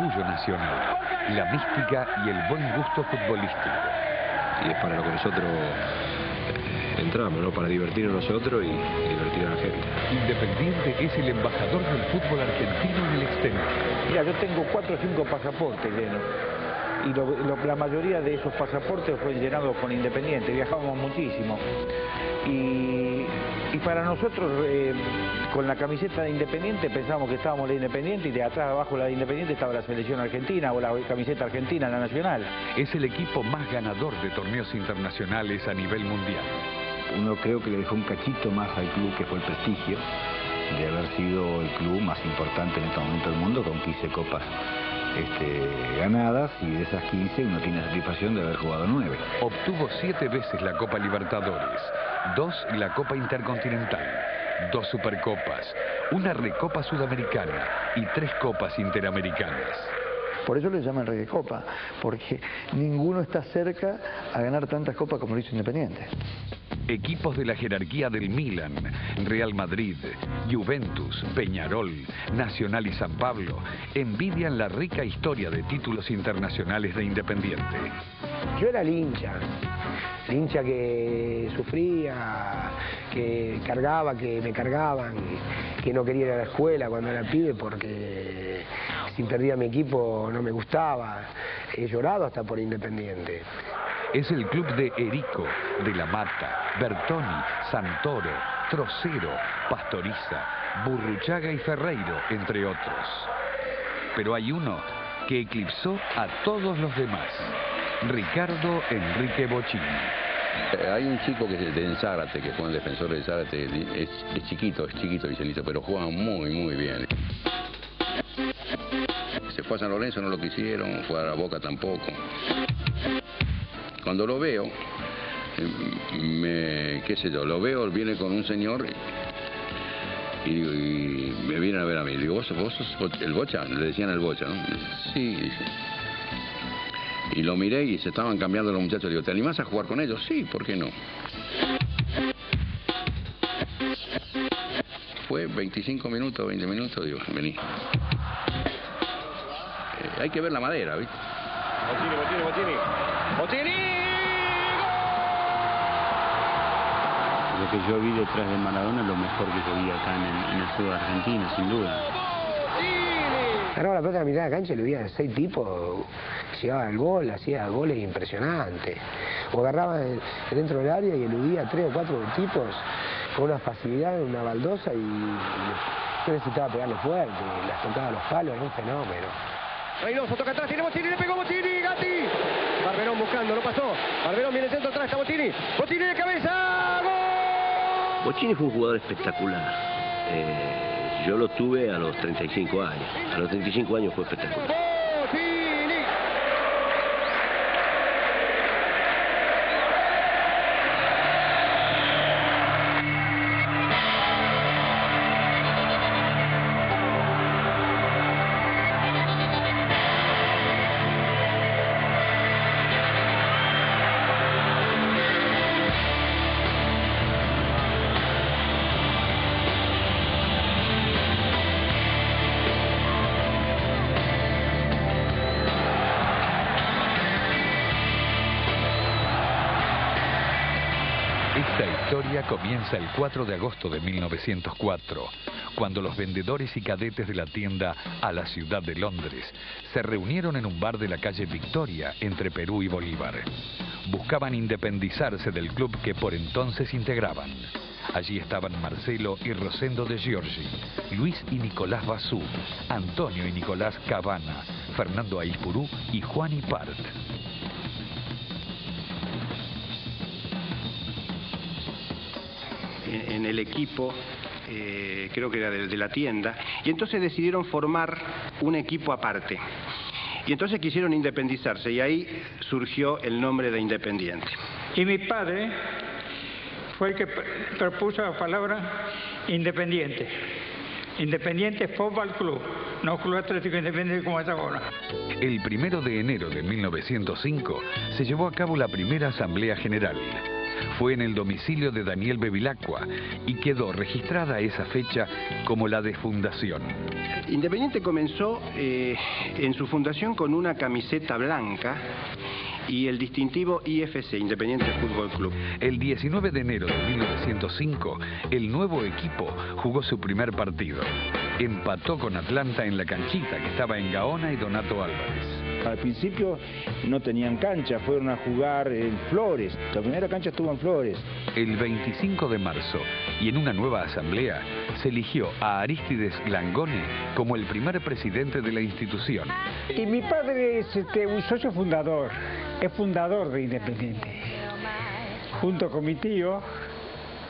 orgullo nacional, la mística y el buen gusto futbolístico. Y es para lo que nosotros entramos, ¿no? Para divertirnos nosotros y divertir a la gente. Independiente es el embajador del fútbol argentino en el exterior. Mira, yo tengo 4 o 5 pasaportes llenos. Y la mayoría de esos pasaportes fueron llenados con Independiente, viajábamos muchísimo. Y para nosotros, con la camiseta de Independiente, pensábamos que estábamos la Independiente y de atrás abajo la de Independiente estaba la selección argentina o la camiseta argentina, la nacional. Es el equipo más ganador de torneos internacionales a nivel mundial. Uno creo que le dejó un cachito más al club, que fue el prestigio de haber sido el club más importante en este momento del mundo, con 15 copas ganadas, y de esas 15 uno tiene la satisfacción de haber jugado 9. Obtuvo 7 veces la Copa Libertadores, 2 la Copa Intercontinental, 2 Supercopas, 1 Recopa Sudamericana y 3 Copas Interamericanas. Por eso le llaman Rey de Copa, porque ninguno está cerca a ganar tantas copas como lo hizo Independiente. Equipos de la jerarquía del Milan, Real Madrid, Juventus, Peñarol, Nacional y San Pablo envidian la rica historia de títulos internacionales de Independiente. Yo era el hincha que sufría, que cargaba, que me cargaban, que no quería ir a la escuela cuando era pibe porque si perdía mi equipo no me gustaba. He llorado hasta por Independiente. Es el club de Erico, de La Mata, Bertoni, Santoro, Trocero, Pastoriza, Burruchaga y Ferreiro, entre otros. Pero hay uno que eclipsó a todos los demás: Ricardo Enrique Bochini. Hay un chico que es de Zárate, que fue el defensor de Zárate, es chiquito, dice Lisa, pero juega muy bien. Se fue a San Lorenzo, no lo quisieron, fue a la Boca tampoco. Cuando lo veo, qué sé yo, lo veo, viene con un señor y me vienen a ver a mí. Le digo, ¿vos sos el Bocha? Le decían el Bocha, ¿no? Sí, dice. Y lo miré y se estaban cambiando los muchachos. Le digo, ¿te animás a jugar con ellos? Sí, ¿por qué no? Fue 25 minutos, 20 minutos, digo, vení. Hay que ver la madera, ¿viste? ¡Botini! Lo que yo vi detrás de Maradona es lo mejor que yo vi acá en el sur de Argentina, sin duda. Ganaba la pelota a la mitad de la cancha y le veía 6 tipos, llegaba al gol, hacía goles impresionantes. O agarraba dentro del área y eludía 3 o 4 tipos con una facilidad en una baldosa y yo necesitaba pegarle fuerte, las tocaba a los palos, era un fenómeno. Reynoso toca atrás, tiene Bochini, le pegó Bochini, Gatti. Barberón buscando, no pasó. Barberón viene centro atrás, está Bochini. Bochini de cabeza, ¡gol! Bochini fue un jugador espectacular. Yo lo tuve a los 35 años. A los 35 años fue espectacular. Bochini. Esta historia comienza el 4 de agosto de 1904, cuando los vendedores y cadetes de la tienda A la Ciudad de Londres se reunieron en un bar de la calle Victoria, entre Perú y Bolívar. Buscaban independizarse del club que por entonces integraban. Allí estaban Marcelo y Rosendo de Giorgi, Luis y Nicolás Basú, Antonio y Nicolás Cabana, Fernando Aispurú y Juan Ipart. En el equipo, creo que era de la tienda, y entonces decidieron formar un equipo aparte. Y entonces quisieron independizarse, y ahí surgió el nombre de Independiente. Y mi padre fue el que propuso la palabra Independiente. Independiente Fútbol Club, no Club Atlético Independiente como es ahora. El 1 de enero de 1905 se llevó a cabo la primera Asamblea General. fue en el domicilio de Daniel Bevilacqua y quedó registrada esa fecha como la de fundación. Independiente comenzó en su fundación con una camiseta blanca y el distintivo IFC, Independiente Fútbol Club. El 19 de enero de 1905, el nuevo equipo jugó su primer partido. Empató con Atlanta en la canchita que estaba en Gaona y Donato Álvarez. Al principio no tenían cancha, fueron a jugar en Flores. La primera cancha estuvo en Flores. El 25 de marzo, y en una nueva asamblea, se eligió a Arístides Langone como el primer presidente de la institución. Y mi padre es un socio fundador, es fundador de Independiente. Junto con mi tío,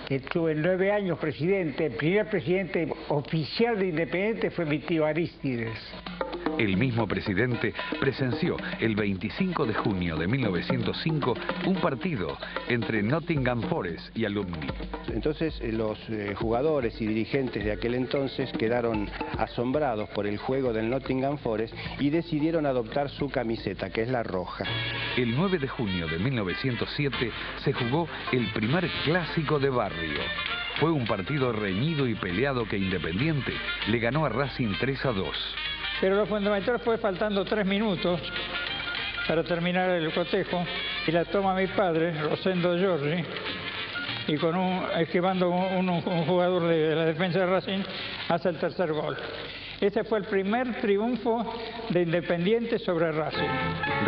que estuvo en 9 años presidente, el primer presidente oficial de Independiente fue mi tío Arístides. El mismo presidente presenció el 25 de junio de 1905 un partido entre Nottingham Forest y Alumni. Entonces los jugadores y dirigentes de aquel entonces quedaron asombrados por el juego del Nottingham Forest y decidieron adoptar su camiseta, que es la roja. El 9 de junio de 1907 se jugó el primer clásico de barrio. Fue un partido reñido y peleado que Independiente le ganó a Racing 3-2. Pero lo fundamental fue faltando 3 minutos para terminar el cotejo y la toma mi padre, Rosendo Giorgi, y con esquivando un jugador de la defensa de Racing, hace el tercer gol. Ese fue el primer triunfo de Independiente sobre Racing.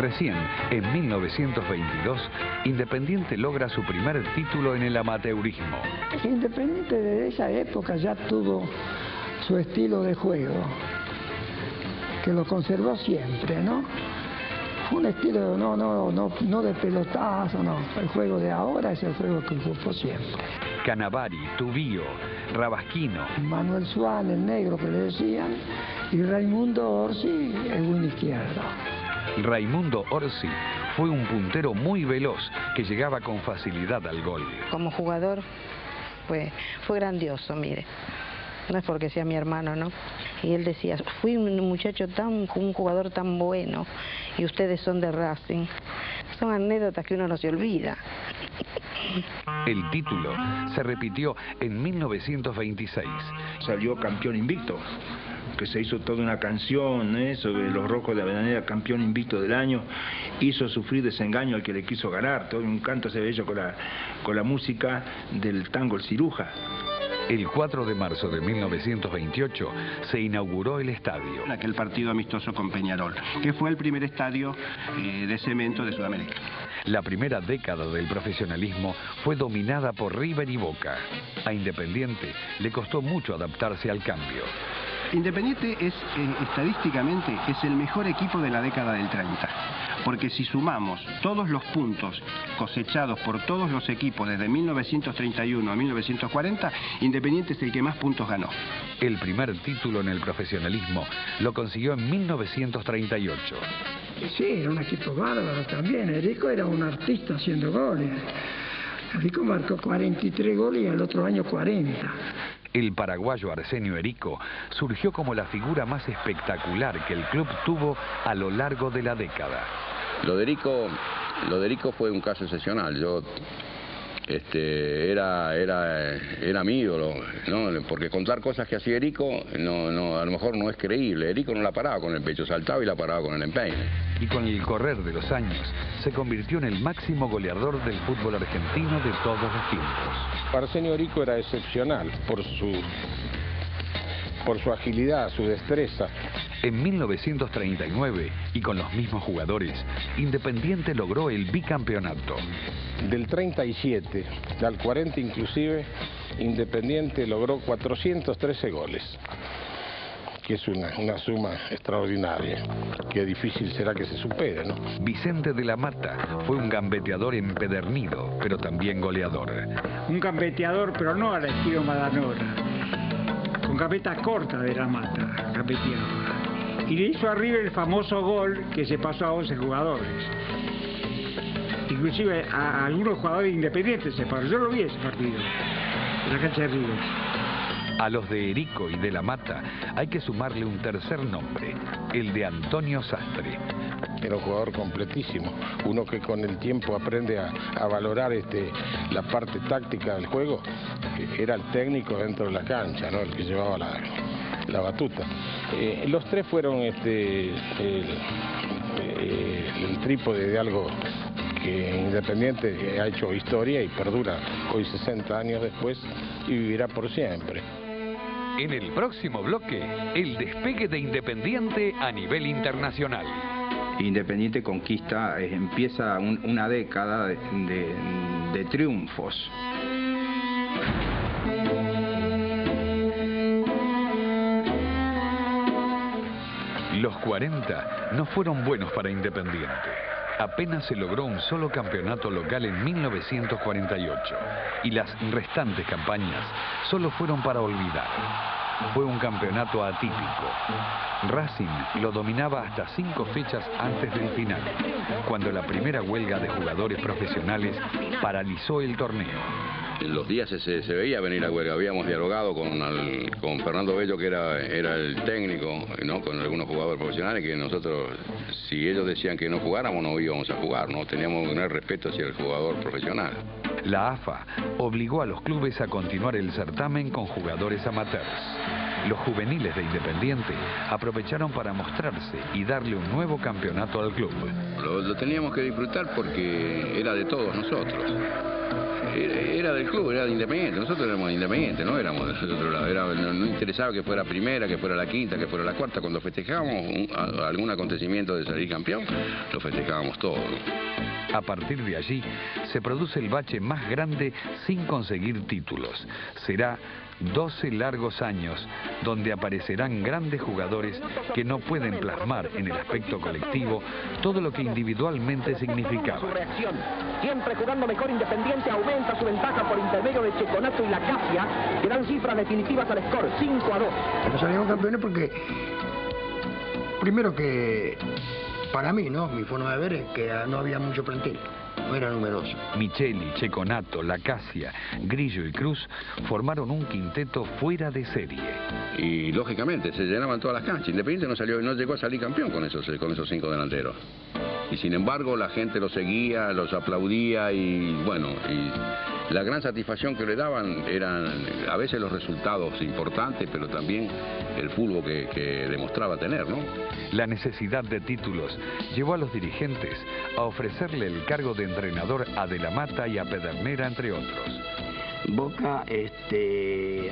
Recién, en 1922, Independiente logra su primer título en el amateurismo. Independiente de esa época ya tuvo su estilo de juego, que lo conservó siempre, ¿no? Un estilo no de pelotazo, no. El juego de ahora es el juego que ocupó siempre. Cannavaro, Tubío, Rabasquino, Manuel Suán, el negro que le decían, y Raimundo Orsi, el win izquierdo. Raimundo Orsi fue un puntero muy veloz que llegaba con facilidad al gol. Como jugador fue grandioso, mire. No es porque sea mi hermano, ¿no? Y él decía, fui un muchacho un jugador tan bueno y ustedes son de Racing. Son anécdotas que uno no se olvida. El título se repitió en 1926. Salió campeón invicto, que se hizo toda una canción sobre los Rojos de Avellaneda, campeón invicto del año. Hizo sufrir desengaño al que le quiso ganar. Todo un canto se ve hecho con la música del tango El Ciruja. El 4 de marzo de 1928 se inauguró el estadio. Aquel partido amistoso con Peñarol, que fue el primer estadio de cemento de Sudamérica. La primera década del profesionalismo fue dominada por River y Boca. A Independiente le costó mucho adaptarse al cambio. Independiente es, estadísticamente, es el mejor equipo de la década del 30. Porque si sumamos todos los puntos cosechados por todos los equipos desde 1931 a 1940, Independiente es el que más puntos ganó. El primer título en el profesionalismo lo consiguió en 1938. Sí, era un equipo bárbaro también. Erico era un artista haciendo goles. Erico marcó 43 goles y al otro año 40. El paraguayo Arsenio Erico surgió como la figura más espectacular que el club tuvo a lo largo de la década. Lo de Erico fue un caso excepcional. Yo era mi ídolo, ¿no? Porque contar cosas que hacía Erico a lo mejor no es creíble. Erico no la paraba con el pecho, saltaba y la paraba con el empeine. Y con el correr de los años se convirtió en el máximo goleador del fútbol argentino de todos los tiempos. Arsenio Erico era excepcional por su agilidad, su destreza. En 1939, y con los mismos jugadores, Independiente logró el bicampeonato. Del 37 al 40 inclusive, Independiente logró 413 goles, que es una suma extraordinaria, que difícil será que se supere, ¿no? Vicente de la Mata fue un gambeteador empedernido, pero también goleador. Un gambeteador, pero no al estilo Madanora. Con gambeta corta de la Mata, gambeteaba. Y le hizo arriba el famoso gol que se pasó a 11 jugadores. Inclusive a algunos jugadores independientes se paró. Yo lo vi ese partido, en la cancha de River. A los de Erico y de la Mata hay que sumarle un tercer nombre, el de Antonio Sastre. Era un jugador completísimo, uno que con el tiempo aprende a valorar la parte táctica del juego. Era el técnico dentro de la cancha, ¿no? El que llevaba la batuta. Los tres fueron el trípode de algo que Independiente ha hecho historia y perdura hoy 60 años después y vivirá por siempre. En el próximo bloque, el despegue de Independiente a nivel internacional. Independiente conquista, empieza una década de triunfos. Los 40 no fueron buenos para Independiente. Apenas se logró un solo campeonato local en 1948 y las restantes campañas solo fueron para olvidar. Fue un campeonato atípico. Racing lo dominaba hasta 5 fechas antes del final, cuando la primera huelga de jugadores profesionales paralizó el torneo. En los días se veía venir la huelga. Habíamos dialogado con Fernando Bello, que era el técnico, ¿no? Con algunos jugadores profesionales, que nosotros, si ellos decían que no jugáramos, no íbamos a jugar, ¿no? Teníamos que tener respeto hacia el jugador profesional. La AFA obligó a los clubes a continuar el certamen con jugadores amateurs. Los juveniles de Independiente aprovecharon para mostrarse y darle un nuevo campeonato al club. Lo teníamos que disfrutar porque era de todos nosotros. Era del club, era de Independiente. Nosotros éramos de Independiente, no éramos del otro lado. No interesaba que fuera primera, que fuera la quinta, que fuera la cuarta. Cuando festejábamos algún acontecimiento de salir campeón, lo festejábamos todo. A partir de allí se produce el bache más grande sin conseguir títulos. Será 12 largos años donde aparecerán grandes jugadores que no pueden plasmar en el aspecto colectivo todo lo que individualmente significaba. Siempre jugando mejor Independiente aumenta su ventaja por intermedio de Checonato y la Casia, que dan cifras definitivas al score, 5-2. Pero salieron campeones porque, primero que, para mí, ¿no? Mi forma de ver es que no había mucho plantel. No era numeroso. Micheli, Checonato, Lacasia, Grillo y Cruz formaron un quinteto fuera de serie. Y lógicamente se llenaban todas las canchas. Independiente no llegó a salir campeón con esos 5 delanteros. Y sin embargo la gente los seguía, los aplaudía y bueno, y la gran satisfacción que le daban eran a veces los resultados importantes, pero también el fútbol que demostraba tener, ¿no? La necesidad de títulos llevó a los dirigentes a ofrecerle el cargo de entrenador a De la Mata y a Pedernera, entre otros. Boca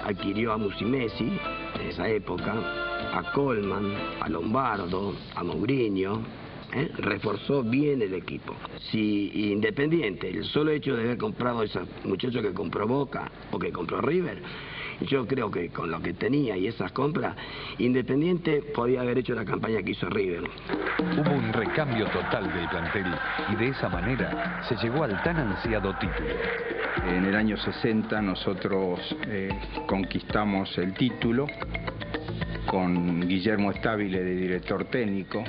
adquirió a Musumeci en esa época, a Colman, a Lombardo, a Mourinho, reforzó bien el equipo. Si Independiente, el solo hecho de haber comprado a esos muchachos que compró Boca o que compró River, yo creo que con lo que tenía y esas compras, Independiente podía haber hecho la campaña que hizo River. Hubo un recambio total del plantel y de esa manera se llegó al tan ansiado título. En el año 60 nosotros conquistamos el título con Guillermo Stabile de director técnico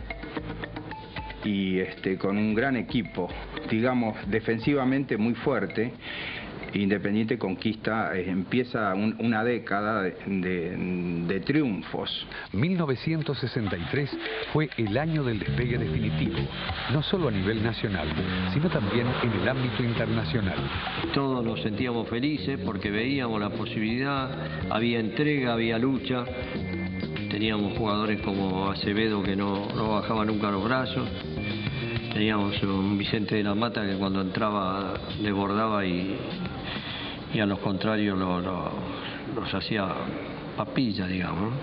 y con un gran equipo, digamos, defensivamente muy fuerte. Independiente conquista, empieza una década de triunfos. 1963 fue el año del despegue definitivo, no solo a nivel nacional, sino también en el ámbito internacional. Todos nos sentíamos felices porque veíamos la posibilidad, había entrega, había lucha. Teníamos jugadores como Acevedo que no bajaba nunca los brazos. Teníamos un Vicente de la Mata que cuando entraba desbordaba y a los contrarios los hacía papilla, digamos.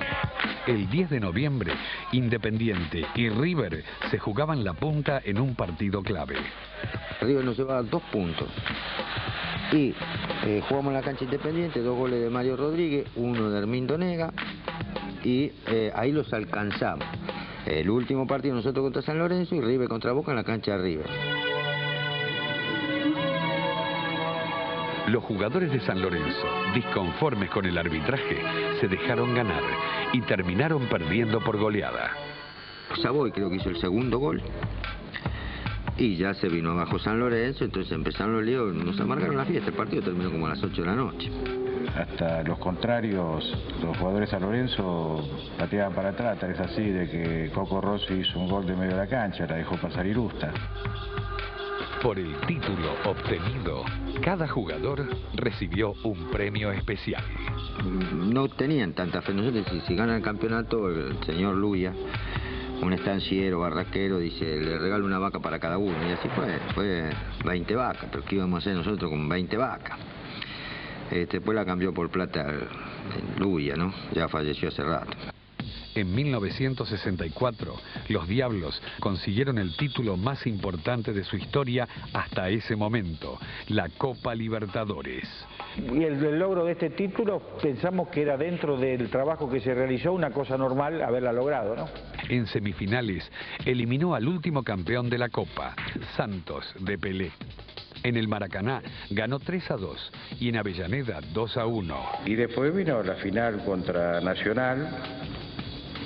El 10 de noviembre, Independiente y River se jugaban la punta en un partido clave. River nos llevaba 2 puntos. Y jugamos en la cancha Independiente, 2 goles de Mario Rodríguez, 1 de Hermindo Nega, y ahí los alcanzamos. El último partido nosotros contra San Lorenzo y River contra Boca en la cancha de River. Los jugadores de San Lorenzo, disconformes con el arbitraje, se dejaron ganar y terminaron perdiendo por goleada. Savoy creo que hizo el segundo gol y ya se vino abajo San Lorenzo, entonces empezaron los líos, nos amargaron la fiesta, el partido terminó como a las 8 de la noche. hasta los contrarios, los jugadores de San Lorenzo pateaban para atrás, tal es así de que Coco Rossi hizo un gol de medio de la cancha, la dejó pasar Irusta. Por el título obtenido, cada jugador recibió un premio especial. No tenían tanta fe. Nosotros, si gana el campeonato, el señor Luya, un estanciero, barraquero, dice, le regalo una vaca para cada uno. Y así fue 20 vacas, pero ¿qué íbamos a hacer nosotros con 20 vacas? Después la cambió por plata Luya, ¿no? Ya falleció hace rato. En 1964, los Diablos consiguieron el título más importante de su historia hasta ese momento, la Copa Libertadores. Y el logro de este título pensamos que era dentro del trabajo que se realizó una cosa normal haberla logrado, ¿no? En semifinales, eliminó al último campeón de la Copa, Santos de Pelé. En el Maracaná ganó 3-2 y en Avellaneda 2-1. Y después vino la final contra Nacional,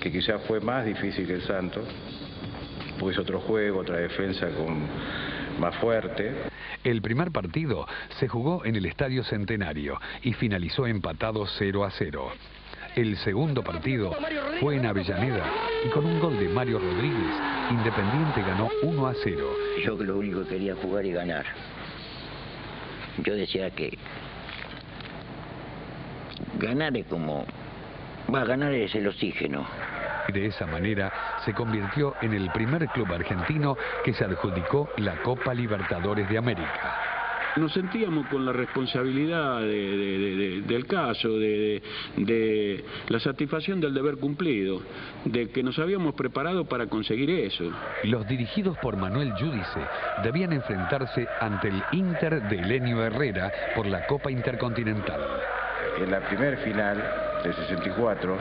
que quizás fue más difícil que el Santos, pues otro juego, otra defensa más fuerte. El primer partido se jugó en el Estadio Centenario y finalizó empatado 0-0. El segundo partido fue en Avellaneda y con un gol de Mario Rodríguez, Independiente ganó 1-0. Yo lo único que quería jugar y ganar. Yo decía que ganar es como... ganar es el oxígeno. De esa manera se convirtió en el primer club argentino que se adjudicó la Copa Libertadores de América. Nos sentíamos con la responsabilidad del caso, de la satisfacción del deber cumplido, de que nos habíamos preparado para conseguir eso. Los dirigidos por Manuel Giudice debían enfrentarse ante el Inter de Helenio Herrera por la Copa Intercontinental. En la primer final del 64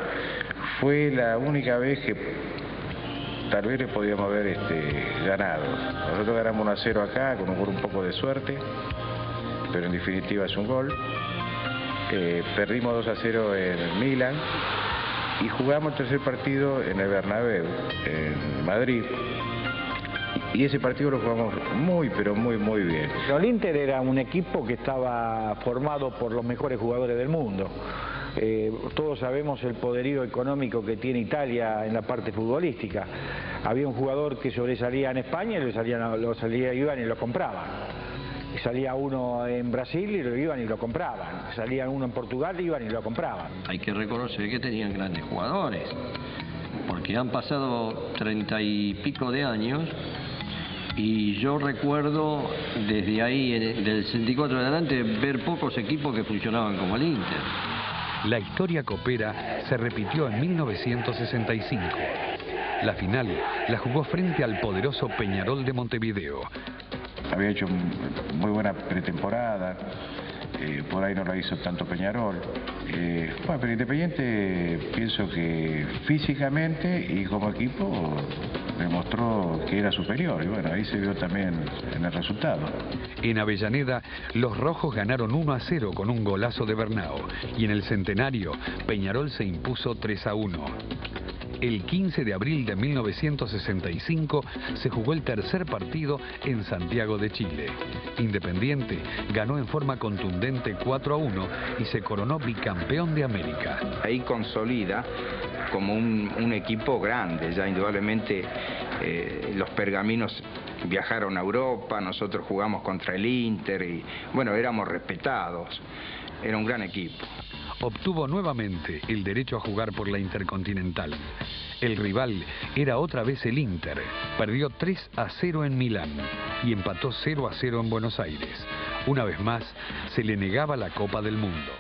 fue la única vez que tal vez le podíamos haber ganado. Nosotros ganamos 1-0 acá con un poco de suerte, pero en definitiva es un gol. Perdimos 2-0 en el Milan y jugamos el tercer partido en el Bernabéu, en Madrid. Y ese partido lo jugamos muy, pero muy bien. El Inter era un equipo que estaba formado por los mejores jugadores del mundo. Todos sabemos el poderío económico que tiene Italia en la parte futbolística. Había un jugador que sobresalía en España y iban y lo compraban. Salía uno en Brasil y lo iban y lo compraban. Salía uno en Portugal y iban y lo compraban. Hay que reconocer que tenían grandes jugadores, porque han pasado 30 y pico de años y yo recuerdo desde ahí, del 64 en adelante, ver pocos equipos que funcionaban como el Inter. La historia copera se repitió en 1965. La final la jugó frente al poderoso Peñarol de Montevideo. Había hecho muy buena pretemporada, por ahí no la hizo tanto Peñarol. Bueno, pero Independiente pienso que físicamente y como equipo demostró que era superior y bueno, ahí se vio también en el resultado. En Avellaneda, los rojos ganaron 1-0 con un golazo de Bernao y en el Centenario, Peñarol se impuso 3-1. El 15 de abril de 1965 se jugó el tercer partido en Santiago de Chile. Independiente ganó en forma contundente 4-1 y se coronó bicampeón de América. Ahí consolida como un equipo grande, ya indudablemente los pergaminos viajaron a Europa, nosotros jugamos contra el Inter y bueno, éramos respetados, era un gran equipo. Obtuvo nuevamente el derecho a jugar por la Intercontinental. El rival era otra vez el Inter. Perdió 3-0 en Milán y empató 0-0 en Buenos Aires. Una vez más, se le negaba la Copa del Mundo.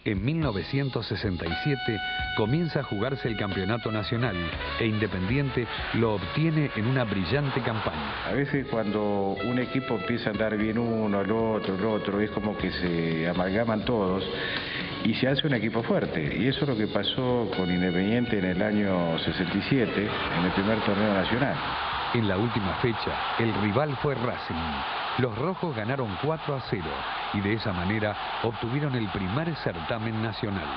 En 1967 comienza a jugarse el campeonato nacional e Independiente lo obtiene en una brillante campaña. A veces cuando un equipo empieza a andar bien uno, el otro, es como que se amalgaman todos y se hace un equipo fuerte. Y eso es lo que pasó con Independiente en el año 67, en el primer torneo nacional. En la última fecha, el rival fue Racing. Los rojos ganaron 4-0 y de esa manera obtuvieron el primer certamen nacional.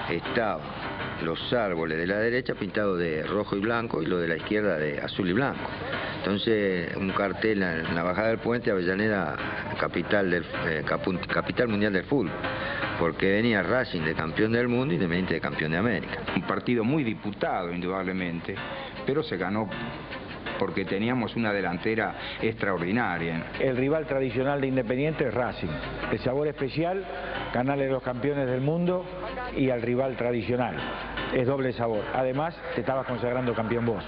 Estaban los árboles de la derecha pintados de rojo y blanco y los de la izquierda de azul y blanco. Entonces, un cartel en la bajada del puente, Avellaneda, capital mundial del fútbol. porque venía Racing de campeón del mundo y Independiente de campeón de América. Un partido muy disputado, indudablemente, pero se ganó porque teníamos una delantera extraordinaria. El rival tradicional de Independiente es Racing. El sabor especial, ganarle a los campeones del mundo y al rival tradicional. Es doble sabor. Además, te estabas consagrando campeón vos.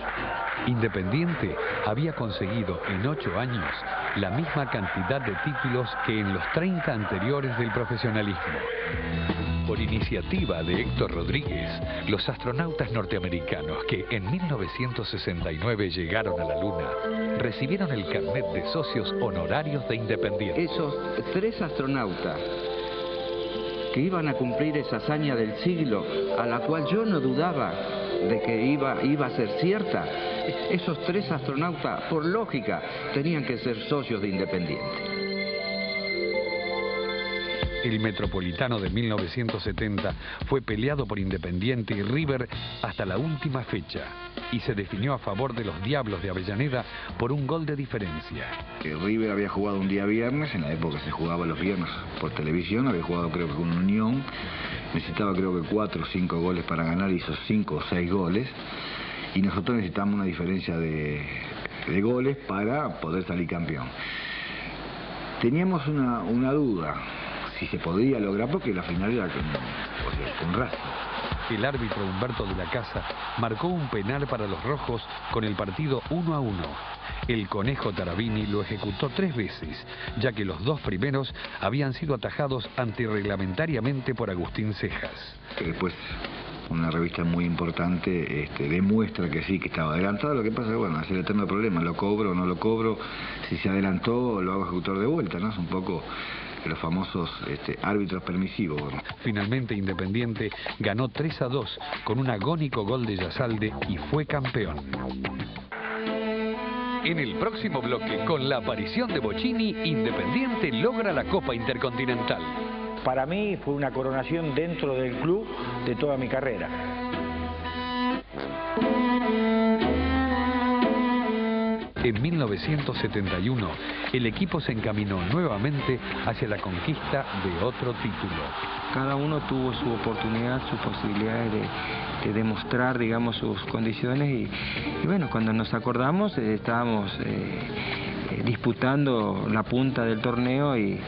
Independiente había conseguido en 8 años la misma cantidad de títulos que en los 30 anteriores del profesionalismo. Por iniciativa de Héctor Rodríguez, los astronautas norteamericanos que en 1969 llegaron a la Luna recibieron el carnet de socios honorarios de Independiente. Esos 3 astronautas que iban a cumplir esa hazaña del siglo, a la cual yo no dudaba de que iba a ser cierta, esos 3 astronautas, por lógica, tenían que ser socios de Independiente. El Metropolitano de 1970 fue peleado por Independiente y River hasta la última fecha y se definió a favor de los Diablos de Avellaneda por un gol de diferencia. River había jugado un día viernes, en la época se jugaba los viernes por televisión, había jugado creo que con Unión, necesitaba creo que 4 o 5 goles para ganar, hizo 5 o 6 goles y nosotros necesitábamos una diferencia de goles para poder salir campeón. Teníamos una duda si se podía lograr porque la final era con Racing. El árbitro Humberto de la Casa marcó un penal para los rojos con el partido 1-1. El Conejo Tarabini lo ejecutó 3 veces, ya que los 2 primeros habían sido atajados antirreglamentariamente por Agustín Cejas. Después una revista muy importante demuestra que sí, que estaba adelantado. Lo que pasa es que, bueno, es el eterno problema, lo cobro o no lo cobro, si se adelantó lo hago ejecutor de vuelta, ¿no? Es un poco los famosos árbitros permisivos. Bueno. Finalmente Independiente ganó 3-2 con un agónico gol de Yasalde y fue campeón. En el próximo bloque, con la aparición de Bocchini, Independiente logra la Copa Intercontinental. Para mí fue una coronación dentro del club de toda mi carrera. En 1971, el equipo se encaminó nuevamente hacia la conquista de otro título. Cada uno tuvo su oportunidad, sus posibilidades de demostrar, digamos, sus condiciones y bueno, cuando nos acordamos estábamos disputando la punta del torneo y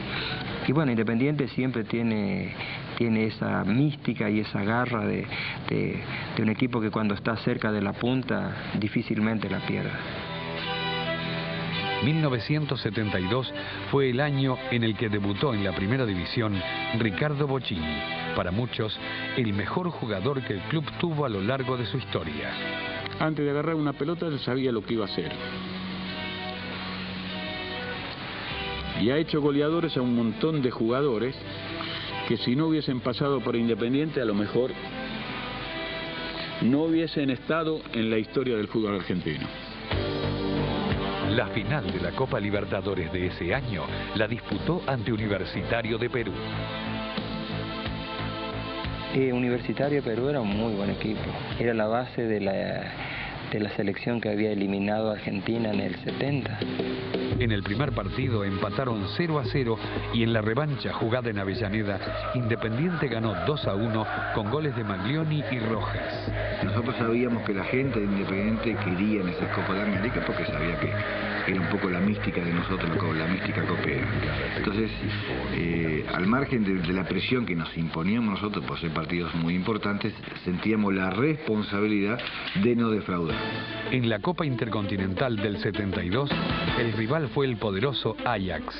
bueno, Independiente siempre tiene esa mística y esa garra de un equipo que cuando está cerca de la punta difícilmente la pierde. 1972 fue el año en el que debutó en la primera división Ricardo Bocchini, para muchos el mejor jugador que el club tuvo a lo largo de su historia. Antes de agarrar una pelota él sabía lo que iba a hacer. Y ha hecho goleadores a un montón de jugadores que si no hubiesen pasado por Independiente a lo mejor no hubiesen estado en la historia del fútbol argentino. La final de la Copa Libertadores de ese año la disputó ante Universitario de Perú. Universitario de Perú era un muy buen equipo. Era la base de la selección que había eliminado a Argentina en el 70. En el primer partido empataron 0-0 y en la revancha jugada en Avellaneda, Independiente ganó 2-1 con goles de Maglioni y Rojas. Nosotros sabíamos que la gente de Independiente quería en esas Copas de América porque sabía que era un poco la mística de nosotros, la mística copera. Entonces, al margen de la presión que nos imponíamos nosotros por ser partidos muy importantes, sentíamos la responsabilidad de no defraudar. En la Copa Intercontinental del 72, el rival fue el poderoso Ajax.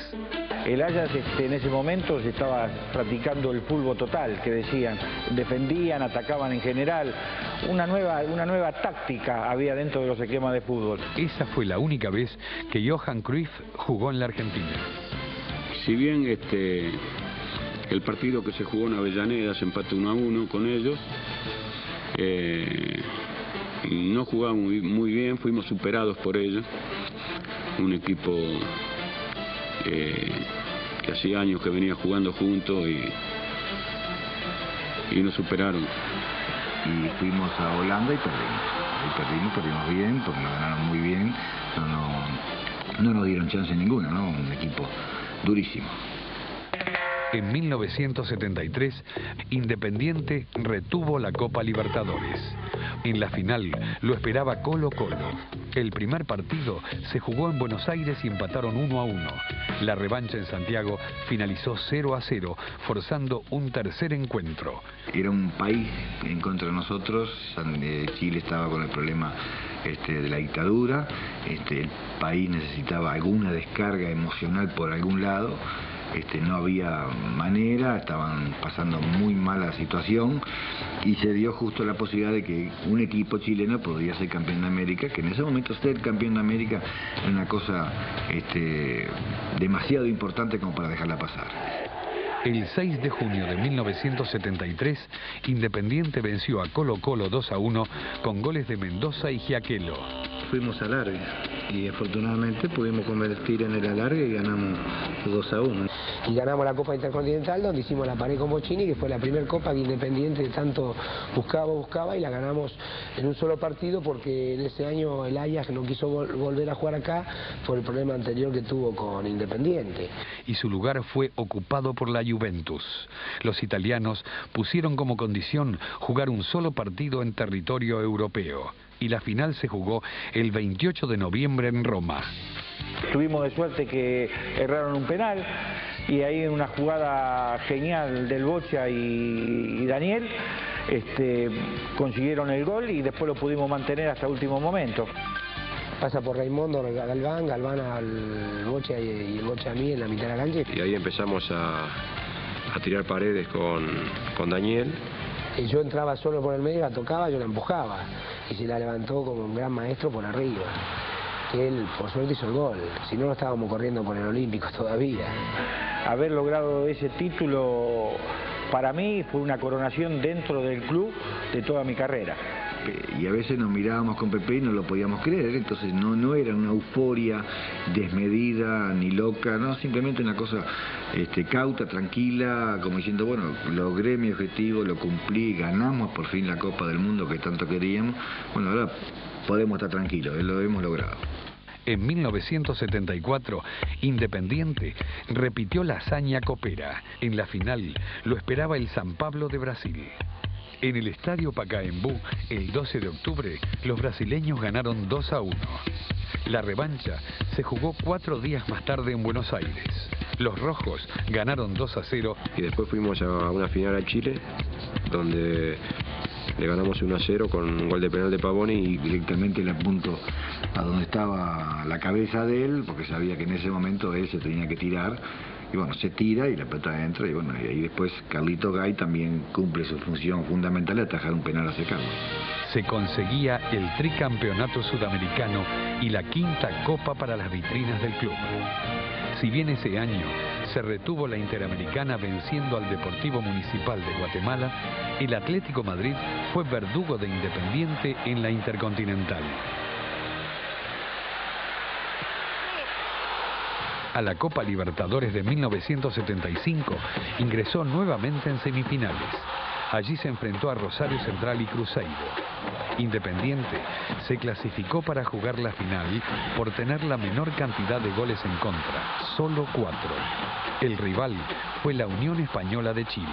El Ajax en ese momento se estaba practicando el fútbol total, que decían, defendían, atacaban en general. Una nueva táctica había dentro de los esquemas de fútbol. Esa fue la única vez que Johan Cruyff jugó en la Argentina. Si bien el partido que se jugó en Avellaneda se empató 1-1 con ellos, no jugamos muy bien, fuimos superados por ellos. Un equipo que hacía años que venía jugando juntos y nos superaron. Y fuimos a Holanda y perdimos bien, porque nos ganaron muy bien, no nos dieron chance ninguna, ¿no? Un equipo durísimo. En 1973, Independiente retuvo la Copa Libertadores. En la final lo esperaba Colo-Colo. El primer partido se jugó en Buenos Aires y empataron 1-1. La revancha en Santiago finalizó 0-0, forzando un tercer encuentro. Era un país en contra de nosotros. Chile estaba con el problema de la dictadura. El país necesitaba alguna descarga emocional por algún lado. No había manera, estaban pasando muy mala situación y se dio justo la posibilidad de que un equipo chileno podría ser campeón de América, que en ese momento ser campeón de América era una cosa demasiado importante como para dejarla pasar. El 6 de junio de 1973, Independiente venció a Colo-Colo 2-1 con goles de Mendoza y Giaquelo. Fuimos al alargue y afortunadamente pudimos convertir en el alargue y ganamos 2-1. Y ganamos la Copa Intercontinental, donde hicimos la pared con Bocchini, que fue la primera copa que Independiente tanto buscaba y la ganamos en un solo partido, porque en ese año el Ajax no quiso volver a jugar acá por el problema anterior que tuvo con Independiente. Y su lugar fue ocupado por la Juventus. Los italianos pusieron como condición jugar un solo partido en territorio europeo. Y la final se jugó el 28 de noviembre en Roma. Tuvimos de suerte que erraron un penal y ahí en una jugada genial del Bocha y Daniel consiguieron el gol y después lo pudimos mantener hasta el último momento. Pasa por Raimundo, Galván al Bocha y el Bocha a mí en la mitad de la cancha. Y ahí empezamos a tirar paredes con Daniel. Y yo entraba solo por el medio, la tocaba, yo la empujaba. Y se la levantó como un gran maestro por arriba. Que él, por suerte, hizo el gol. Si no, lo estábamos corriendo por el Olímpico todavía. Haber logrado ese título, para mí, fue una coronación dentro del club de toda mi carrera. Y a veces nos mirábamos con Pepe y no lo podíamos creer, entonces no era una euforia desmedida ni loca, no, simplemente una cosa cauta, tranquila, como diciendo, bueno, logré mi objetivo, lo cumplí, ganamos por fin la Copa del Mundo que tanto queríamos, bueno, ahora podemos estar tranquilos, lo hemos logrado. En 1974, Independiente repitió la hazaña copera. En la final lo esperaba el San Pablo de Brasil. En el Estadio Pacaembu, el 12 de octubre, los brasileños ganaron 2-1. La revancha se jugó 4 días más tarde en Buenos Aires. Los rojos ganaron 2-0. Y después fuimos a una final a Chile, donde le ganamos 1-0 con un gol de penal de Pavoni y directamente le apunto a donde estaba la cabeza de él, porque sabía que en ese momento él se tenía que tirar. Y bueno, se tira y la pelota entra y bueno, y ahí después Carlito Gay también cumple su función fundamental de atajar un penal a Carlos. Se conseguía el tricampeonato sudamericano y la 5ª copa para las vitrinas del club. Si bien ese año se retuvo la Interamericana venciendo al Deportivo Municipal de Guatemala, el Atlético Madrid fue verdugo de Independiente en la Intercontinental. A la Copa Libertadores de 1975 ingresó nuevamente en semifinales. Allí se enfrentó a Rosario Central y Cruzeiro. Independiente se clasificó para jugar la final por tener la menor cantidad de goles en contra, solo 4. El rival fue la Unión Española de Chile.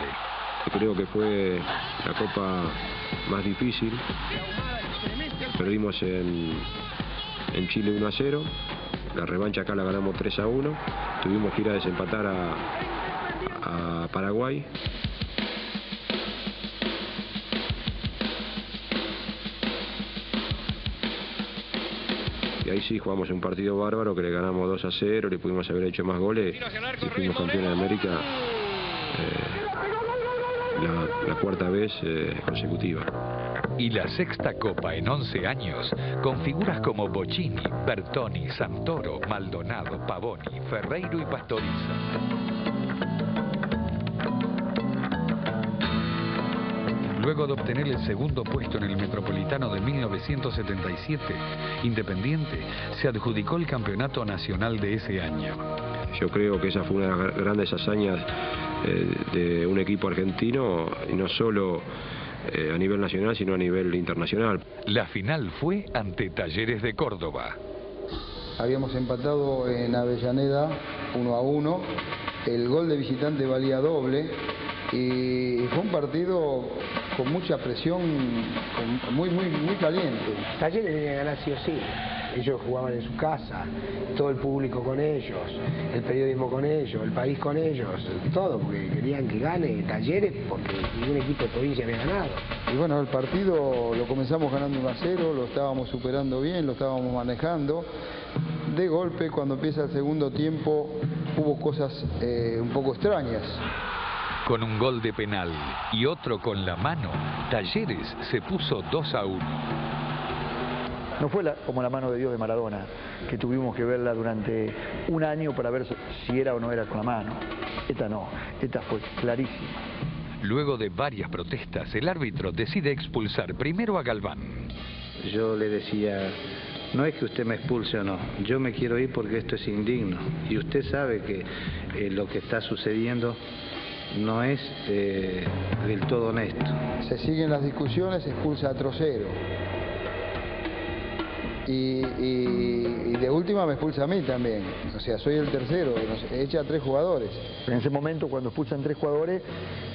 Creo que fue la copa más difícil. Perdimos en Chile 1-0. La revancha acá la ganamos 3-1. Tuvimos que ir a desempatar a Paraguay. Y ahí sí jugamos un partido bárbaro que le ganamos 2-0, le pudimos haber hecho más goles y fuimos campeones de América la 4ª vez consecutiva. Y la 6ª copa en 11 años, con figuras como Bocchini, Bertoni, Santoro, Maldonado, Pavoni, Ferreiro y Pastoriza. Luego de obtener el 2º puesto en el Metropolitano de 1977, Independiente se adjudicó el campeonato nacional de ese año. Yo creo que esa fue una de las grandes hazañas de un equipo argentino, y no solo a nivel nacional, sino a nivel internacional. La final fue ante Talleres de Córdoba. Habíamos empatado en Avellaneda 1-1 el gol de visitante valía doble y fue un partido con mucha presión, muy caliente. Talleres tenía que ganar sí o sí. Ellos jugaban en su casa, todo el público con ellos, el periodismo con ellos, el país con ellos, todo, porque querían que gane Talleres porque ningún equipo de provincia había ganado. Y bueno, el partido lo comenzamos ganando 1-0, lo estábamos superando bien, lo estábamos manejando. De golpe, cuando empieza el segundo tiempo, hubo cosas un poco extrañas. Con un gol de penal y otro con la mano, Talleres se puso 2-1. No fue como la mano de Dios de Maradona, que tuvimos que verla durante un año para ver si era o no era con la mano. Esta no, esta fue clarísima. Luego de varias protestas, el árbitro decide expulsar primero a Galván. Yo le decía, no es que usted me expulse o no, yo me quiero ir porque esto es indigno. Y usted sabe que lo que está sucediendo no es del todo honesto. Se siguen las discusiones, se expulsa a Trocero. Y de última me expulsa a mí también, o sea, soy el tercero, echa a 3 jugadores. En ese momento, cuando expulsan 3 jugadores,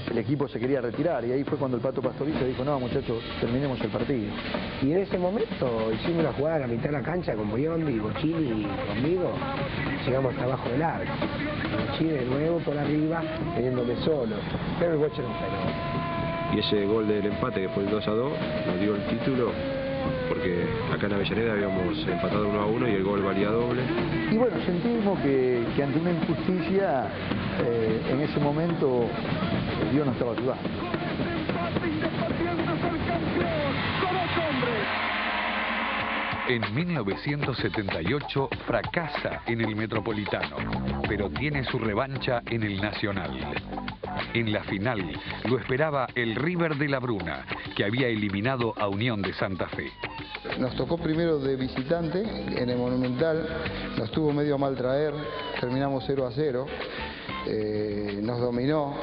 el equipo se quería retirar y ahí fue cuando el Pato Pastoriza dijo, no muchachos, terminemos el partido. Y en ese momento hicimos una jugada a la mitad de la cancha con Biondi, Bochini y conmigo, llegamos hasta abajo del arco. Bochini de nuevo por arriba, teniéndome solo, pero el Boche no frenó. Y ese gol del empate, que fue el 2-2, nos dio el título, porque acá en Avellaneda habíamos empatado 1-1 y el gol valía doble. Y bueno, sentimos que ante una injusticia, en ese momento, Dios nos estaba ayudando. En 1978 fracasa en el Metropolitano, pero tiene su revancha en el Nacional. En la final lo esperaba el River de la Bruna, que había eliminado a Unión de Santa Fe. Nos tocó primero de visitante en el Monumental, nos tuvo medio a mal traer, terminamos 0-0. Nos dominó,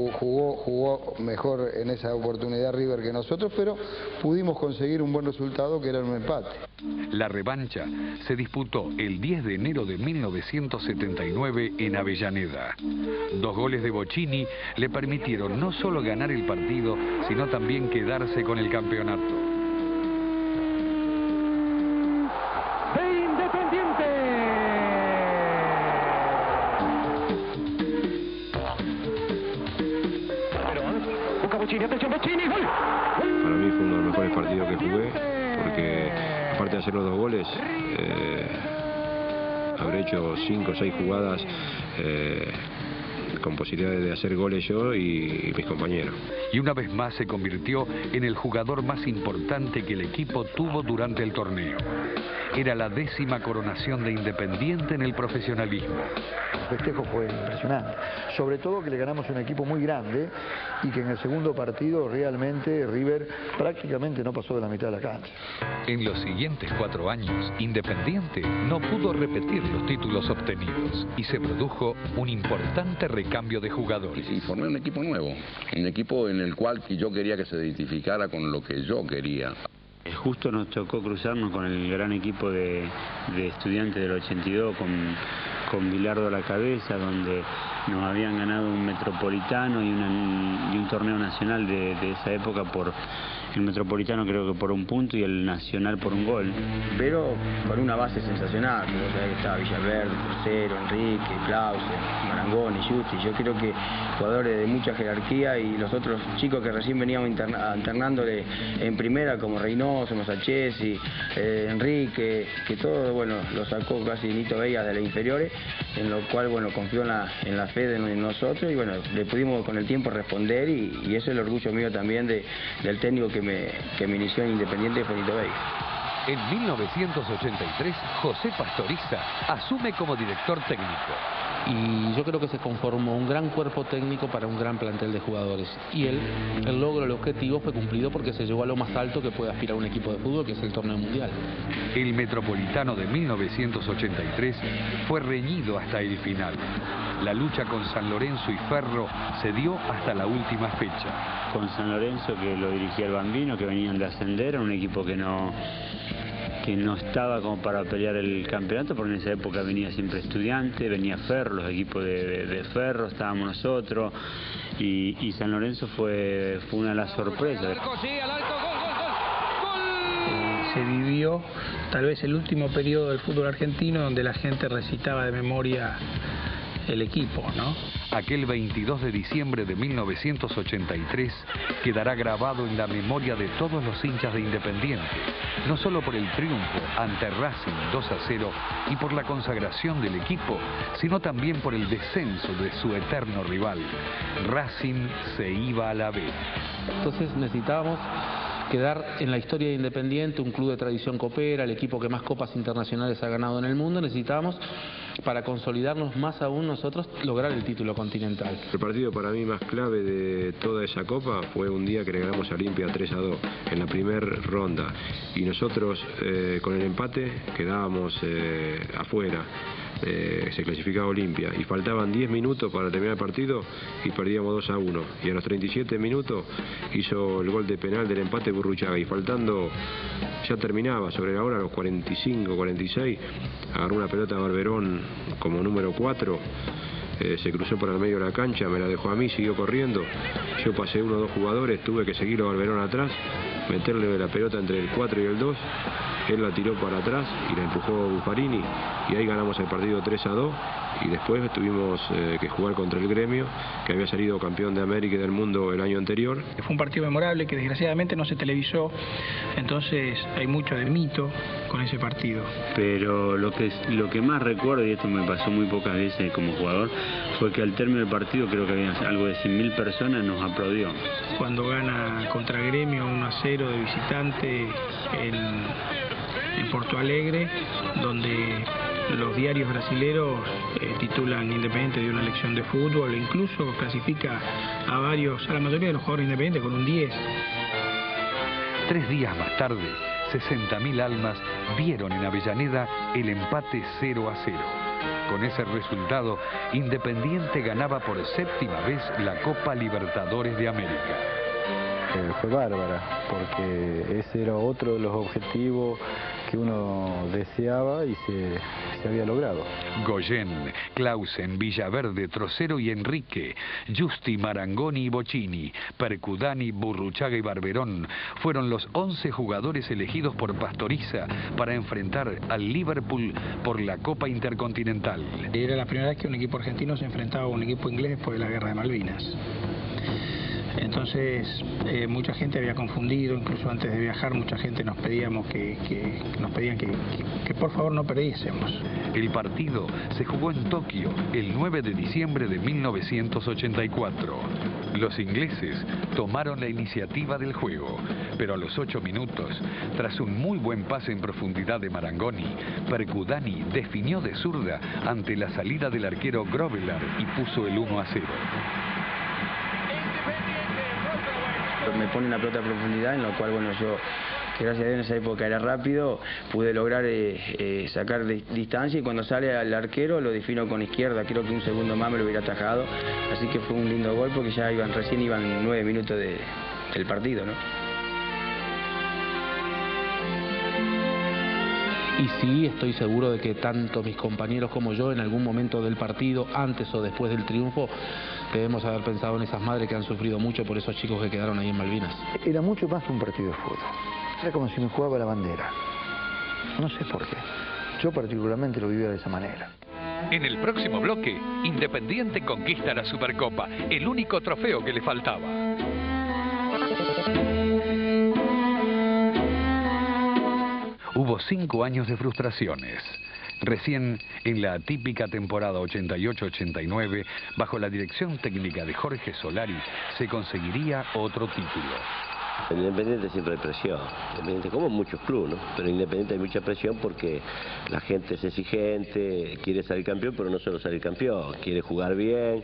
jugó mejor en esa oportunidad River que nosotros, pero pudimos conseguir un buen resultado que era un empate. La revancha se disputó el 10 de enero de 1979 en Avellaneda. 2 goles de Bochini le permitieron no solo ganar el partido, sino también quedarse con el campeonato. Para mí fue uno de los mejores partidos que jugué, porque aparte de hacer los 2 goles, habré hecho 5 o 6 jugadas con posibilidades de hacer goles yo y mis compañeros. Y una vez más se convirtió en el jugador más importante que el equipo tuvo durante el torneo. Era la 10ª coronación de Independiente en el profesionalismo. El festejo fue impresionante, sobre todo que le ganamos a un equipo muy grande y que en el segundo partido realmente River prácticamente no pasó de la mitad de la cancha. En los siguientes 4 años, Independiente no pudo repetir los títulos obtenidos y se produjo un importante recambio de jugadores. Y formé un equipo nuevo, un equipo en el cual yo quería que se identificara con lo que yo quería. Justo nos tocó cruzarnos con el gran equipo de Estudiantes del 82, con Bilardo a la cabeza, donde nos habían ganado un Metropolitano y un torneo nacional de esa época por el Metropolitano creo que por 1 punto y el Nacional por 1 gol. Pero con una base sensacional, vos sabés que estaba Villaverde, Tercero, Enrique, Clausen, Marangoni, Justi. Yo creo que jugadores de mucha jerarquía y los otros chicos que recién veníamos internándole en primera, como Reynoso, Masachesi, Enrique, que todo, bueno, lo sacó casi Nito Vegas de las inferiores, en lo cual, bueno, confió en la fe de nosotros y, bueno, le pudimos con el tiempo responder y eso es el orgullo mío también del técnico que me inició en Independiente de Nito Vegas. En 1983, José Pastoriza asume como director técnico. Y yo creo que se conformó un gran cuerpo técnico para un gran plantel de jugadores. Y el logro, el objetivo fue cumplido porque se llegó a lo más alto que puede aspirar un equipo de fútbol, que es el torneo mundial. El Metropolitano de 1983 fue reñido hasta el final. La lucha con San Lorenzo y Ferro se dio hasta la última fecha. Con San Lorenzo, que lo dirigía el Bambino, que venían de ascender, era un equipo que no estaba como para pelear el campeonato, porque en esa época venía siempre Estudiante, venía Ferro, los equipos de Ferro, estábamos nosotros, y San Lorenzo fue una de las sorpresas. Se vivió tal vez el último periodo del fútbol argentino donde la gente recitaba de memoria el equipo, ¿no? Aquel 22 de diciembre de 1983 quedará grabado en la memoria de todos los hinchas de Independiente, no solo por el triunfo ante Racing 2-0 y por la consagración del equipo, sino también por el descenso de su eterno rival. Racing se iba a la B. Entonces necesitábamos quedar en la historia de Independiente, un club de tradición copera, el equipo que más copas internacionales ha ganado en el mundo. Necesitábamos, para consolidarnos más aún nosotros, lograr el título continental. El partido para mí más clave de toda esa copa fue un día que le ganamos a Olimpia 3-2 en la primera ronda, y nosotros con el empate quedábamos afuera. Se clasificaba Olimpia y faltaban 10 minutos para terminar el partido y perdíamos 2-1, y a los 37 minutos hizo el gol de penal del empate Burruchaga, y faltando, ya terminaba sobre la hora, a los 45-46 agarró una pelota a Barberón como número 4, se cruzó por el medio de la cancha, me la dejó a mí, siguió corriendo, yo pasé 1 o 2 jugadores, tuve que seguir a Barberón atrás, meterle la pelota entre el 4 y el 2, él la tiró para atrás y la empujó Buffarini, y ahí ganamos el partido 3-2, y después tuvimos que jugar contra el Gremio, que había salido campeón de América y del mundo el año anterior. Fue un partido memorable que desgraciadamente no se televisó, entonces hay mucho de mito con ese partido. Pero lo que más recuerdo, y esto me pasó muy pocas veces como jugador, fue que al término del partido, creo que había algo de 100.000 personas, nos aplaudió. Cuando gana contra Gremio 1-0 de visitante en Porto Alegre, donde los diarios brasileros titulan Independiente de una lección de fútbol, e incluso clasifica a la mayoría de los jugadores independientes con un 10. 3 días más tarde, 60.000 almas vieron en Avellaneda el empate 0-0. Con ese resultado, Independiente ganaba por 7ª vez la Copa Libertadores de América. Fue bárbara, porque ese era otro de los objetivos que uno deseaba y se había logrado. Goyen, Clausen, Villaverde, Trocero y Enrique, Justi, Marangoni y Bocchini, Percudani, Burruchaga y Barberón fueron los 11 jugadores elegidos por Pastoriza para enfrentar al Liverpool por la Copa Intercontinental. Era la primera vez que un equipo argentino se enfrentaba a un equipo inglés después de la Guerra de Malvinas. Entonces mucha gente había confundido, incluso antes de viajar mucha gente nos pedían que por favor no perdiésemos. El partido se jugó en Tokio el 9 de diciembre de 1984. Los ingleses tomaron la iniciativa del juego, pero a los 8 minutos, tras un muy buen pase en profundidad de Marangoni, Percudani definió de zurda ante la salida del arquero Grovelar y puso el 1-0. Me pone una pelota a profundidad, en lo cual, bueno, yo, que gracias a Dios en esa época era rápido, pude lograr sacar distancia, y cuando sale al arquero lo defino con izquierda, creo que un segundo más me lo hubiera atajado, así que fue un lindo gol porque ya recién iban 9 minutos del partido, ¿no? Y sí, estoy seguro de que tanto mis compañeros como yo, en algún momento del partido, antes o después del triunfo, debemos haber pensado en esas madres que han sufrido mucho por esos chicos que quedaron ahí en Malvinas. Era mucho más que un partido de fútbol. Era como si me jugaba la bandera. No sé por qué. Yo particularmente lo vivía de esa manera. En el próximo bloque, Independiente conquista la Supercopa, el único trofeo que le faltaba. Hubo 5 años de frustraciones. Recién en la atípica temporada 88-89, bajo la dirección técnica de Jorge Solari, se conseguiría otro título. En Independiente siempre hay presión, Independiente como en muchos clubes, ¿no? Pero en Independiente hay mucha presión porque la gente es exigente, quiere salir campeón, pero no solo salir campeón, quiere jugar bien,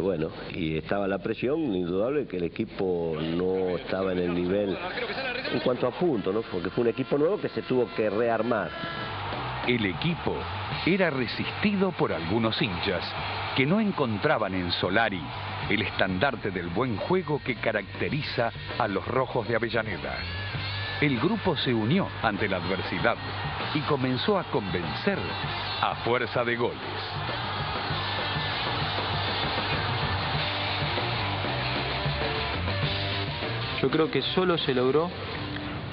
bueno, y estaba la presión indudable que el equipo no estaba en el nivel en cuanto a puntos, ¿no? Porque fue un equipo nuevo que se tuvo que rearmar. El equipo era resistido por algunos hinchas que no encontraban en Solari el estandarte del buen juego que caracteriza a los rojos de Avellaneda. el grupo se unió ante la adversidad y comenzó a convencer a fuerza de goles. Yo creo que solo se logró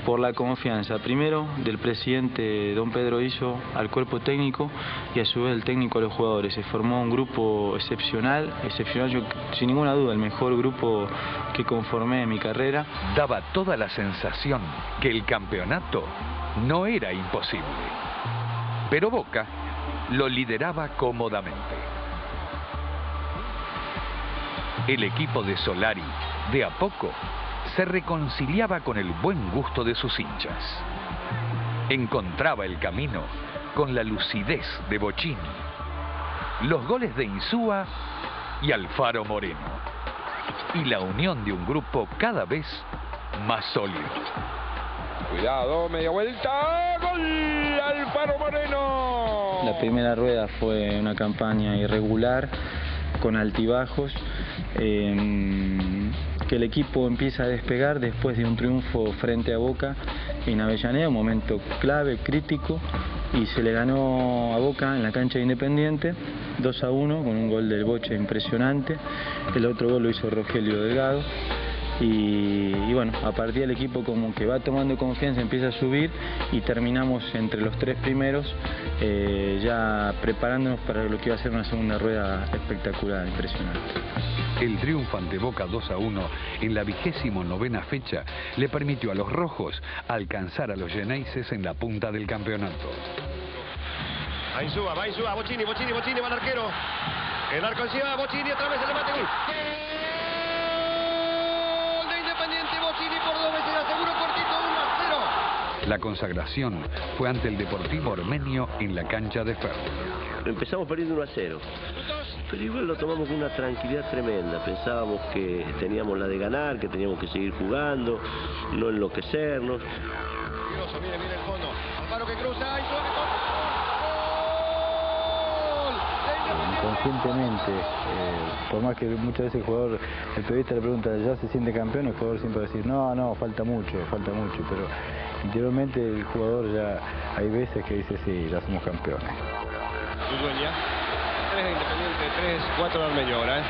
por la confianza, primero del presidente don Pedro Iso al cuerpo técnico y a su vez el técnico a los jugadores. Se formó un grupo excepcional, yo sin ninguna duda el mejor grupo que conformé en mi carrera. Daba toda la sensación que el campeonato no era imposible, pero Boca lo lideraba cómodamente. El equipo de Solari, de a poco, se reconciliaba con el buen gusto de sus hinchas. Encontraba el camino con la lucidez de Bocchini, los goles de Insúa y Alfaro Moreno, y la unión de un grupo cada vez más sólido. Cuidado, media vuelta, ¡gol! Alfaro Moreno. La primera rueda fue una campaña irregular, con altibajos, que el equipo empieza a despegar después de un triunfo frente a Boca en Avellaneda, un momento clave, crítico, y se le ganó a Boca en la cancha de Independiente 2-1 con un gol del Boche impresionante. El otro gol lo hizo Rogelio Delgado. Y bueno, a partir del equipo como que va tomando confianza, empieza a subir y terminamos entre los tres primeros, ya preparándonos para lo que iba a ser una segunda rueda espectacular, impresionante. El triunfo ante Boca 2-1 en la 29ª fecha le permitió a los rojos alcanzar a los Geneises en la punta del campeonato. Va Insúa, Bocchini, va el arquero. El arco encima, Bocchini, otra vez el mate, gol. Bocchini por 2 veces, aseguró cortito, 1-0. La consagración fue ante el Deportivo Ormenio en la cancha de Ferro. Empezamos perdiendo 1-0, pero igual lo tomamos con una tranquilidad tremenda. Pensábamos que teníamos la de ganar, que teníamos que seguir jugando, no enloquecernos. Viene el fondo, Alfaro que cruza, Inconscientemente, por más que muchas veces el jugador, el periodista le pregunta, ¿ya se siente campeón? El jugador siempre va a decir, no, falta mucho, pero interiormente el jugador ya hay veces que dice, sí, ya somos campeones. Udueña, 3 de Independiente, 3-4 de Ormeño ahora, ¿eh?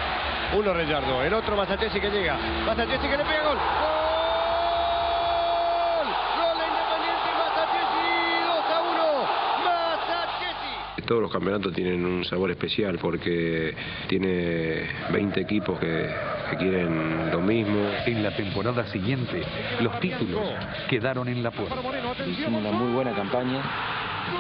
Uno Rellardo, el otro Masachesi que llega, Masachesi que le pega gol. Todos los campeonatos tienen un sabor especial porque tiene 20 equipos que quieren lo mismo. En la temporada siguiente, los títulos quedaron en la puerta. Hicimos una muy buena campaña.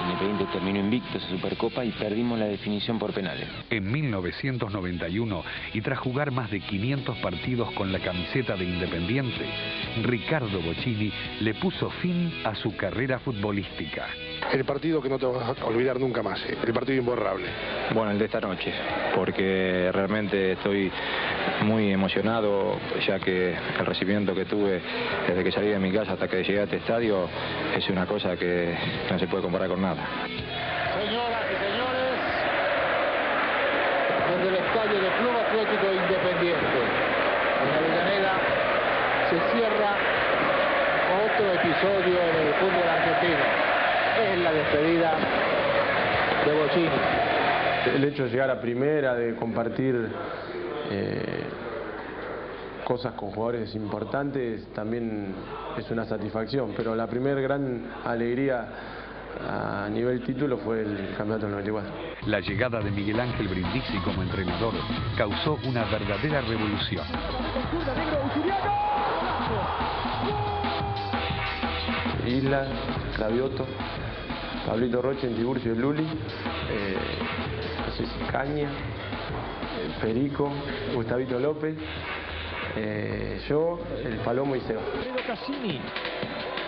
Independiente terminó invicto esa Supercopa y perdimos la definición por penales. En 1991, y tras jugar más de 500 partidos con la camiseta de Independiente, Ricardo Bocchini le puso fin a su carrera futbolística. El partido que no te vas a olvidar nunca más, el partido imborrable. Bueno, el de esta noche, porque realmente estoy muy emocionado, ya que el recibimiento que tuve desde que salí de mi casa hasta que llegué a este estadio es una cosa que no se puede comparar con nada. Señoras y señores, desde el estadio del Club Atlético Independiente, en Avellaneda, se cierra otro episodio en el fútbol argentino. Es la despedida de Bocchini. El hecho de llegar a primera, de compartir cosas con jugadores importantes, también es una satisfacción, pero la primer gran alegría a nivel título fue el campeonato del 94. La llegada de Miguel Ángel Brindisi como entrenador causó una verdadera revolución. Isla, Cravioto, Pablito Roche, Tiburcio, Luli, Caña, Perico, Gustavito López, yo, el Palomo y Seba. Cassini,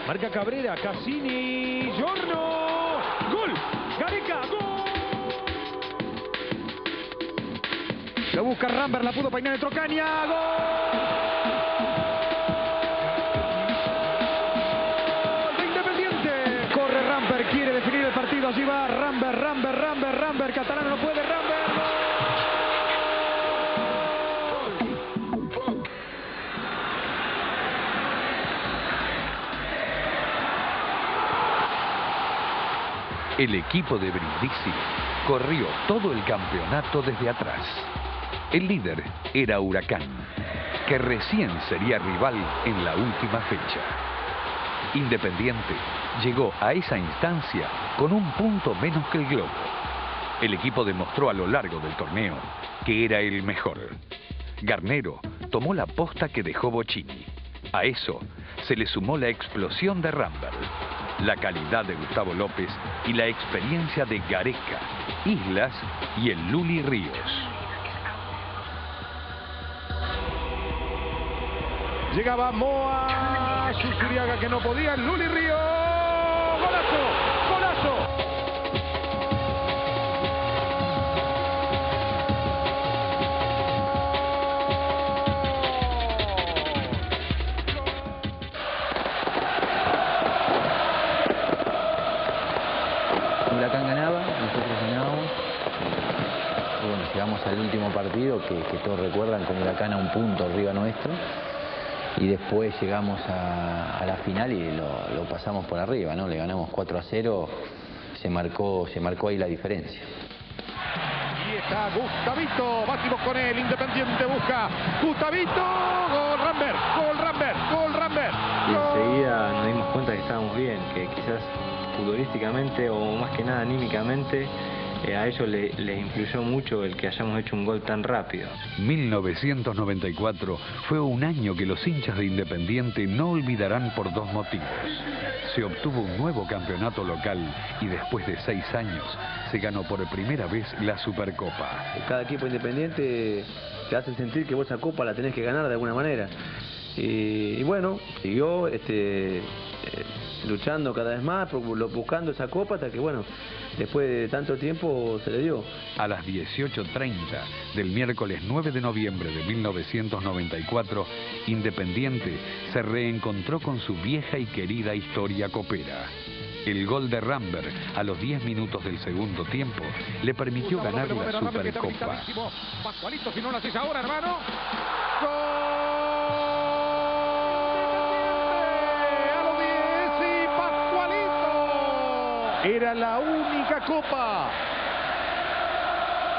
marca Cabrera, Cassini, Giorno, gol, Gareca, gol. Lo busca Ramber, la pudo peinar de Trocaña, gol. Quiere definir el partido, allí va Ramber, Catalán no puede, Ramber. El equipo de Brindisi corrió todo el campeonato desde atrás. El líder era Huracán, que recién sería rival en la última fecha. Independiente llegó a esa instancia con un punto menos que el Globo. El equipo demostró a lo largo del torneo que era el mejor. Garnero tomó la posta que dejó Bocini. A eso se le sumó la explosión de Rambert, la calidad de Gustavo López y la experiencia de Gareca, Islas y el Luli Ríos. Llegaba Moa, Susuriaga que no podía, Luli Ríos, ¡golazo! ¡Golazo! Huracán ganaba, nosotros ganábamos. Y bueno, llegamos al último partido que todos recuerdan con Huracán a un punto arriba nuestro. Y después llegamos a la final y lo pasamos por arriba, ¿no? Le ganamos 4-0, se marcó ahí la diferencia. Y está Gustavito, batimos con él, Independiente busca, Gustavito, gol Rambert, gol Rambert, gol Rambert. Y enseguida nos dimos cuenta que estábamos bien, que quizás futbolísticamente o más que nada anímicamente a ellos les influyó mucho el que hayamos hecho un gol tan rápido. 1994 fue un año que los hinchas de Independiente no olvidarán por dos motivos. Se obtuvo un nuevo campeonato local y después de 6 años se ganó por primera vez la Supercopa. Cada equipo independiente te hace sentir que vos esa copa la tenés que ganar de alguna manera. Y bueno, siguió luchando cada vez más, buscando esa copa hasta que, bueno, después de tanto tiempo se le dio. A las 18:30 del miércoles 9 de noviembre de 1994, Independiente se reencontró con su vieja y querida historia copera. El gol de Rambert a los 10 minutos del segundo tiempo le permitió ganar la Supercopa. Pascualito, si no lo haces ahora, hermano. Era la única copa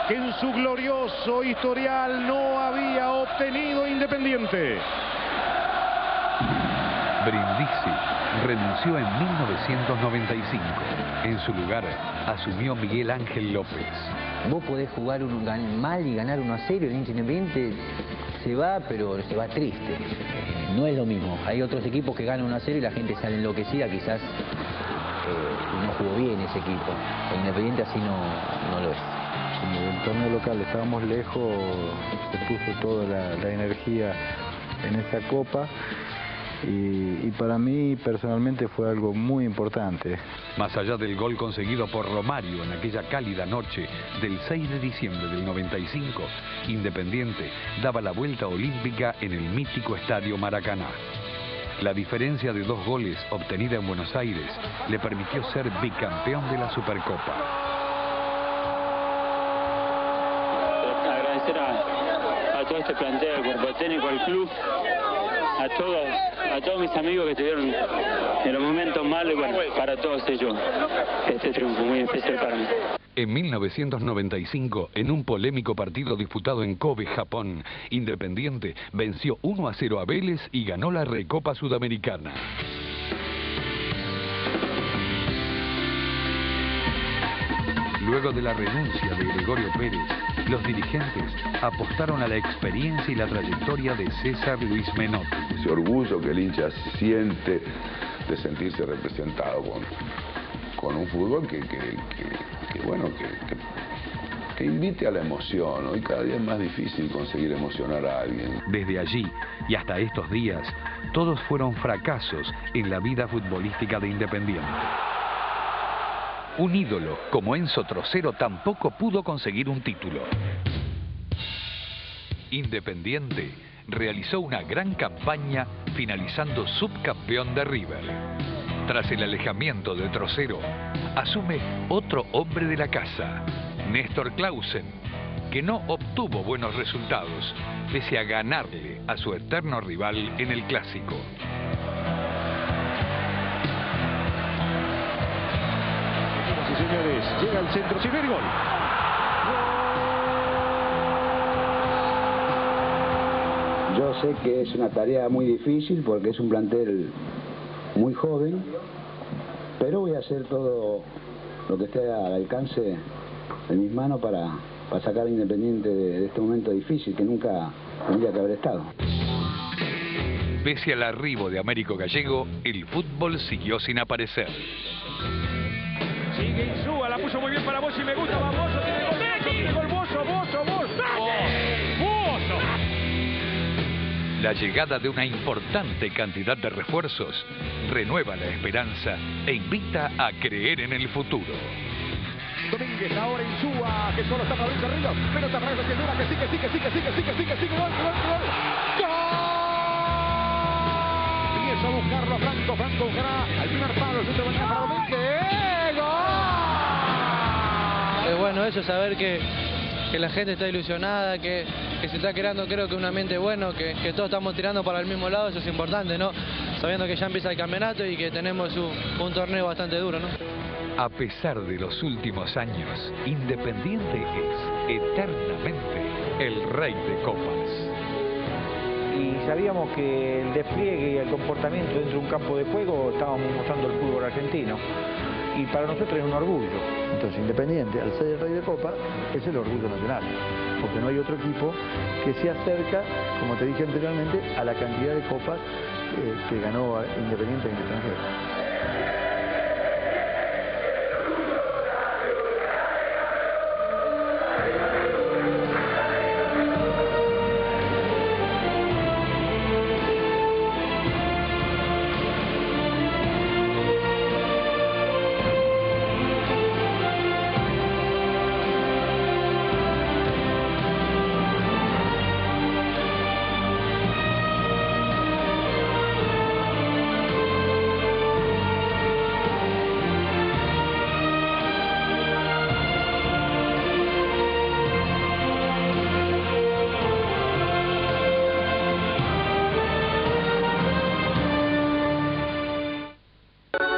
que en su glorioso historial no había obtenido Independiente. Brindisi renunció en 1995. En su lugar asumió Miguel Ángel López. Vos podés jugar mal y ganar 1-0, el hincha Independiente se va, pero se va triste. No es lo mismo. Hay otros equipos que ganan 1-0 y la gente sale enloquecida, quizás no jugó bien ese equipo. El Independiente así no lo es. En el torneo local estábamos lejos, se puso toda la energía en esa copa y para mí personalmente fue algo muy importante. Más allá del gol conseguido por Romario en aquella cálida noche del 6 de diciembre del 95, Independiente daba la vuelta olímpica en el mítico Estadio Maracaná. La diferencia de 2 goles obtenida en Buenos Aires le permitió ser bicampeón de la Supercopa. Agradecer a todo este plantel, al cuerpo técnico, al club, a todos mis amigos que estuvieron en los momentos malos y bueno, para todos ellos este triunfo muy especial para mí. En 1995, en un polémico partido disputado en Kobe, Japón, Independiente venció 1-0 a Vélez y ganó la Recopa Sudamericana. Luego de la renuncia de Gregorio Pérez, los dirigentes apostaron a la experiencia y la trayectoria de César Luis Menotti. Ese orgullo que el hincha siente de sentirse representado con un fútbol que invite a la emoción. Hoy cada día es más difícil conseguir emocionar a alguien. Desde allí y hasta estos días, todos fueron fracasos en la vida futbolística de Independiente. Un ídolo como Enzo Trocero tampoco pudo conseguir un título. Independiente realizó una gran campaña finalizando subcampeón de River. Tras el alejamiento de Trocero, asume otro hombre de la casa, Néstor Clausen, que no obtuvo buenos resultados, pese a ganarle a su eterno rival en el Clásico. Sí, señores. Llega el centro, Silveri, gol. Yo sé que es una tarea muy difícil porque es un plantel muy joven, pero voy a hacer todo lo que esté al alcance de mis manos para sacar a Independiente de este momento difícil que nunca tendría que haber estado. Pese al arribo de Américo Gallego, el fútbol siguió sin aparecer. Sigue Insúa, la puso muy bien para Bozo y me gusta, va Bozo, tiene gol, Bozo, La llegada de una importante cantidad de refuerzos renueva la esperanza e invita a creer en el futuro. Domínguez, ahora Insúa, que solo está para abrirse arriba, pelota para que dura, que sigue, gol. Empieza a buscarlo Franco buscará al primer palo, el centro para Domínguez, ¡gol! Es bueno eso, saber que la gente está ilusionada, que se está creando, creo que un ambiente bueno, que todos estamos tirando para el mismo lado, eso es importante, ¿no? Sabiendo que ya empieza el campeonato y que tenemos un torneo bastante duro, ¿no? A pesar de los últimos años, Independiente es eternamente el rey de copas. Y sabíamos que el despliegue y el comportamiento dentro de un campo de juego estábamos mostrando el fútbol argentino. Y para nosotros es un orgullo. Entonces Independiente, al ser el rey de copa, es el orgullo nacional. Porque no hay otro equipo que se acerca, como te dije anteriormente, a la cantidad de copas que ganó Independiente en el extranjero.